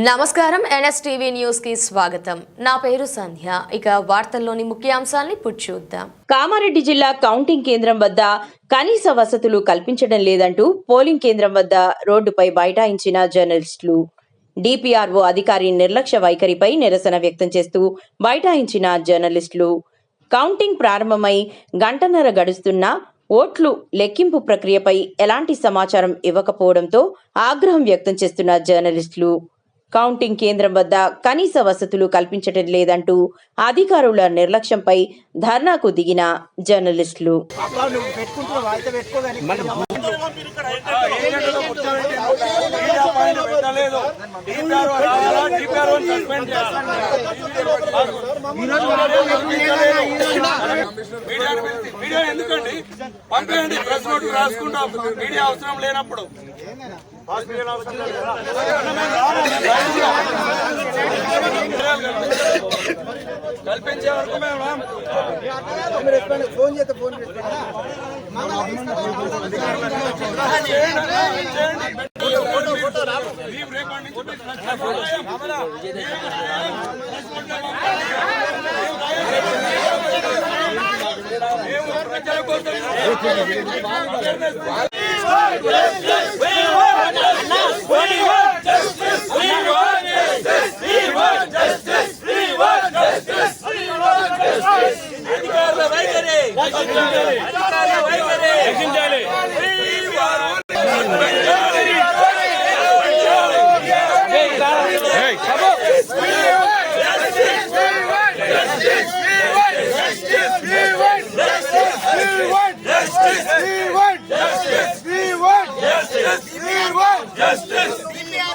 నమస్కారం NSTV news కి స్వాగతం. నా పేరు సంధ్య. ఇక వార్తల్లోని ముఖ్యాంశాల్ని చూద్దాం. కామారెడ్డి జిల్లా కౌంటింగ్ కేంద్రం వద్ద కనీస వసతులు కల్పించడం లేదంటూ పోలింగ్ కేంద్రం వద్ద రోడ్డుపై బైఠాయించిన జర్నలిస్టులు. డిపిఆర్ఓ అధికారి నిర్లక్ష్య వైఖరిపై నిరసన వ్యక్తం చేస్తూ బైఠాయించిన జర్నలిస్టులు. కౌంటింగ్ ప్రారంభమై గంటన్నర గడుస్తున్నా ఓట్లు లెక్కింపు ప్రక్రియపై ఎలాంటి సమాచారం ఇవ్వకపోవడంతో ఆగ్రహం వ్యక్తం చేస్తున్న జర్నలిస్టులు. కౌంటింగ్ కేంద్రం వద్ద కనీస వసతులు కల్పించడం లేదంటూ అధికారుల నిర్లక్ష్యంపై ధర్నాకు దిగిన జర్నలిస్టులు. కల్పించే వరకు ఫోన్ చేస్తే ఫోన్ Justice!